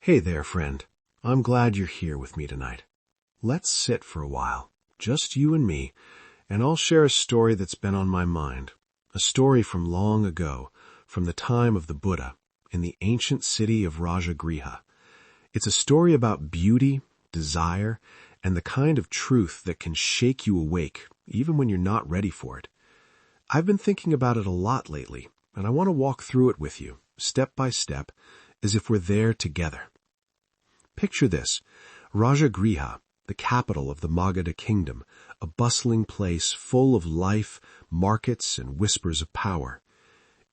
Hey there, friend. I'm glad you're here with me tonight. Let's sit for a while, just you and me, and I'll share a story that's been on my mind. A story from long ago, from the time of the Buddha, in the ancient city of Rajagriha. It's a story about beauty, desire, and the kind of truth that can shake you awake, even when you're not ready for it. I've been thinking about it a lot lately, and I want to walk through it with you, step by step, as if we're there together. Picture this: Rajagriha, the capital of the Magadha kingdom, a bustling place full of life, markets, and whispers of power.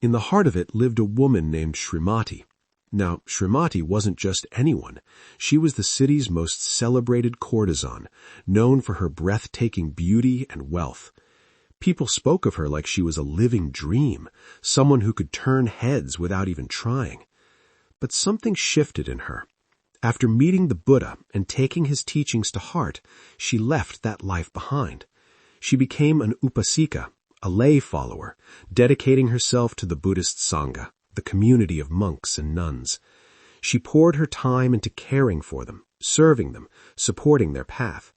In the heart of it lived a woman named Srimati. Now, Srimati wasn't just anyone. She was the city's most celebrated courtesan, known for her breathtaking beauty and wealth. People spoke of her like she was a living dream, someone who could turn heads without even trying. But something shifted in her. After meeting the Buddha and taking his teachings to heart, she left that life behind. She became an upasika, a lay follower, dedicating herself to the Buddhist sangha, the community of monks and nuns. She poured her time into caring for them, serving them, supporting their path.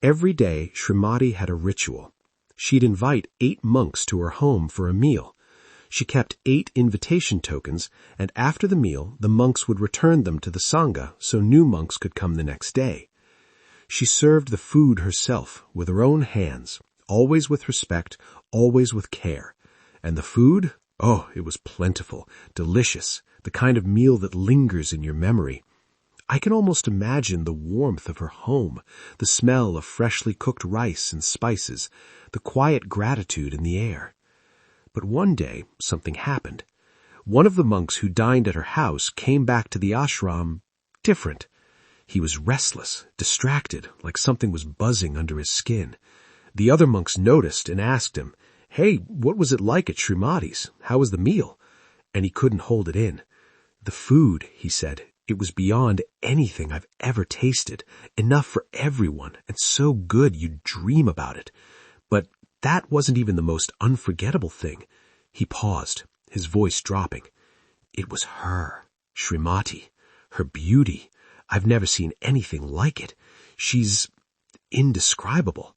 Every day, Srimati had a ritual. She'd invite 8 monks to her home for a meal. She kept 8 invitation tokens, and after the meal, the monks would return them to the sangha so new monks could come the next day. She served the food herself, with her own hands, always with respect, always with care. And the food? Oh, it was plentiful, delicious, the kind of meal that lingers in your memory. I can almost imagine the warmth of her home, the smell of freshly cooked rice and spices, the quiet gratitude in the air. But one day, something happened. One of the monks who dined at her house came back to the ashram different. He was restless, distracted, like something was buzzing under his skin. The other monks noticed and asked him, "Hey, what was it like at Srimati's? How was the meal?" And he couldn't hold it in. "The food," he said, "it was beyond anything I've ever tasted, enough for everyone, and so good you'd dream about it. But that wasn't even the most unforgettable thing." He paused, his voice dropping. "It was her, Srimati, her beauty. I've never seen anything like it. She's indescribable."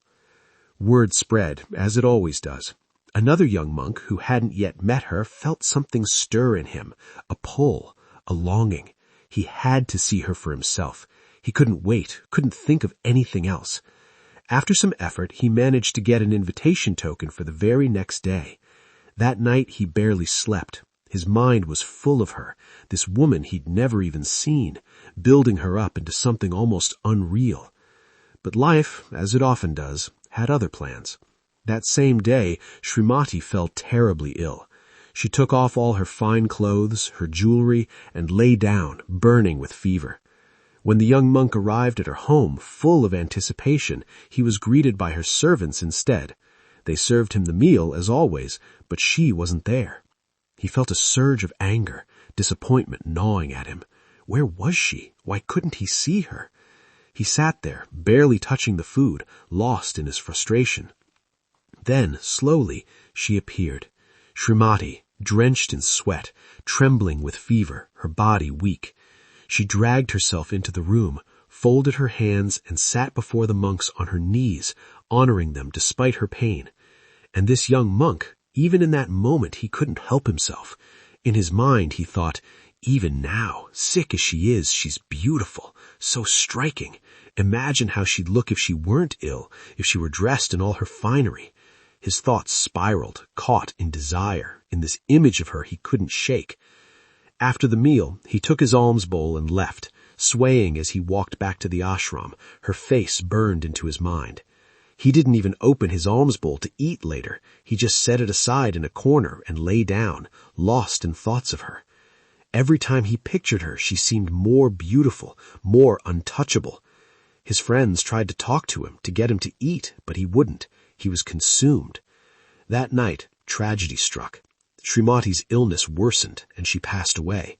Word spread, as it always does. Another young monk who hadn't yet met her felt something stir in him, a pull, a longing. He had to see her for himself. He couldn't wait, couldn't think of anything else. After some effort, he managed to get an invitation token for the very next day. That night, he barely slept. His mind was full of her, this woman he'd never even seen, building her up into something almost unreal. But life, as it often does, had other plans. That same day, Srimati fell terribly ill. She took off all her fine clothes, her jewelry, and lay down, burning with fever. When the young monk arrived at her home, full of anticipation, he was greeted by her servants instead. They served him the meal, as always, but she wasn't there. He felt a surge of anger, disappointment gnawing at him. Where was she? Why couldn't he see her? He sat there, barely touching the food, lost in his frustration. Then, slowly, she appeared. Srimati, drenched in sweat, trembling with fever, her body weak. She dragged herself into the room, folded her hands, and sat before the monks on her knees, honoring them despite her pain. And this young monk, even in that moment, he couldn't help himself. In his mind, he thought, even now, sick as she is, she's beautiful, so striking. Imagine how she'd look if she weren't ill, if she were dressed in all her finery. His thoughts spiraled, caught in desire, in this image of her he couldn't shake. After the meal, he took his alms bowl and left, swaying as he walked back to the ashram, her face burned into his mind. He didn't even open his alms bowl to eat later. He just set it aside in a corner and lay down, lost in thoughts of her. Every time he pictured her, she seemed more beautiful, more untouchable. His friends tried to talk to him, to get him to eat, but he wouldn't. He was consumed. That night, tragedy struck. Srimati's illness worsened, and she passed away.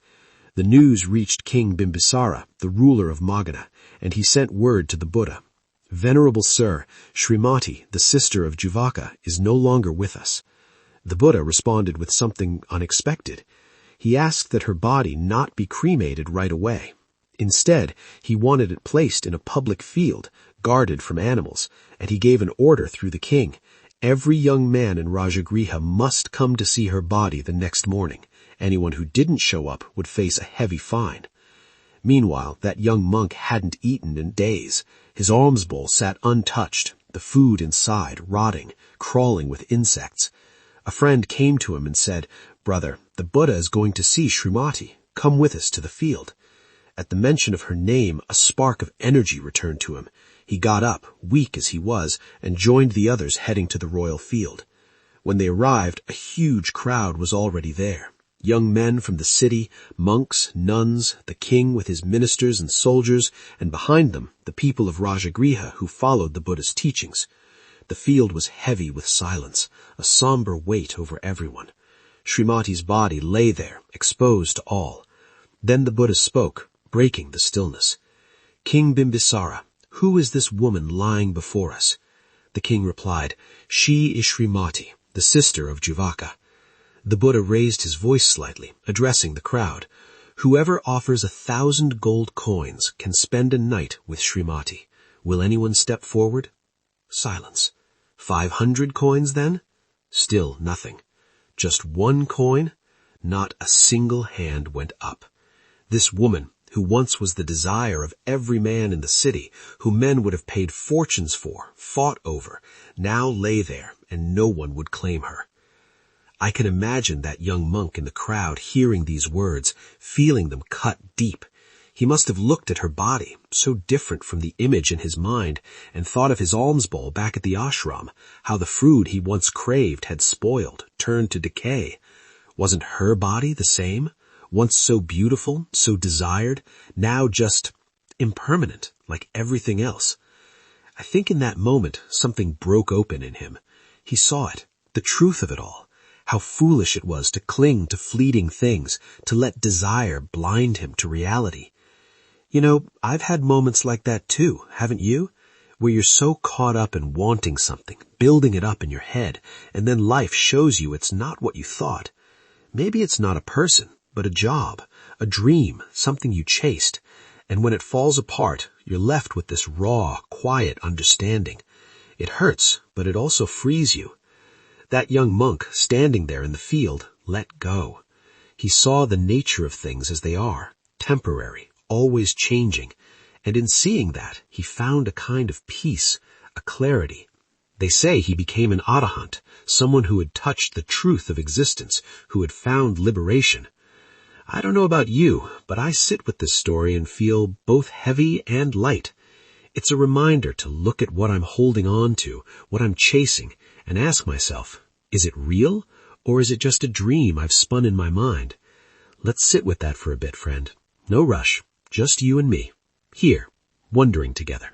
The news reached King Bimbisara, the ruler of Magadha, and he sent word to the Buddha. "Venerable Sir, Srimati, the sister of Juvaka, is no longer with us." The Buddha responded with something unexpected. He asked that her body not be cremated right away. Instead, he wanted it placed in a public field, guarded from animals, and he gave an order through the king. Every young man in Rajagriha must come to see her body the next morning. Anyone who didn't show up would face a heavy fine. Meanwhile, that young monk hadn't eaten in days. His alms bowl sat untouched, the food inside rotting, crawling with insects. A friend came to him and said, "Brother, the Buddha is going to see Srimati. Come with us to the field." At the mention of her name, a spark of energy returned to him. He got up, weak as he was, and joined the others heading to the royal field. When they arrived, a huge crowd was already there. Young men from the city, monks, nuns, the king with his ministers and soldiers, and behind them, the people of Rajagriha who followed the Buddha's teachings. The field was heavy with silence, a somber weight over everyone. Srimati's body lay there, exposed to all. Then the Buddha spoke, breaking the stillness. "King Bimbisara, who is this woman lying before us?" The king replied, "She is Srimati, the sister of Jivaka." The Buddha raised his voice slightly, addressing the crowd. "Whoever offers 1,000 gold coins can spend a night with Srimati. Will anyone step forward?" Silence. 500 coins, then? Still nothing. Just 1 coin? Not a single hand went up. This woman, who once was the desire of every man in the city, who men would have paid fortunes for, fought over, now lay there, and no one would claim her. I can imagine that young monk in the crowd hearing these words, feeling them cut deep. He must have looked at her body, so different from the image in his mind, and thought of his alms bowl back at the ashram, how the food he once craved had spoiled, turned to decay. Wasn't her body the same? Once so beautiful, so desired, now just impermanent, like everything else. I think in that moment something broke open in him. He saw it, the truth of it all. How foolish it was to cling to fleeting things, to let desire blind him to reality. You know, I've had moments like that too, haven't you? Where you're so caught up in wanting something, building it up in your head, and then life shows you it's not what you thought. Maybe it's not a person, but a job, a dream, something you chased. And when it falls apart, you're left with this raw, quiet understanding. It hurts, but it also frees you. That young monk, standing there in the field, let go. He saw the nature of things as they are, temporary, always changing, and in seeing that, he found a kind of peace, a clarity. They say he became an arahant, someone who had touched the truth of existence, who had found liberation. I don't know about you, but I sit with this story and feel both heavy and light. It's a reminder to look at what I'm holding on to, what I'm chasing, and ask myself, is it real, or is it just a dream I've spun in my mind? Let's sit with that for a bit, friend. No rush, just you and me, here, wondering together.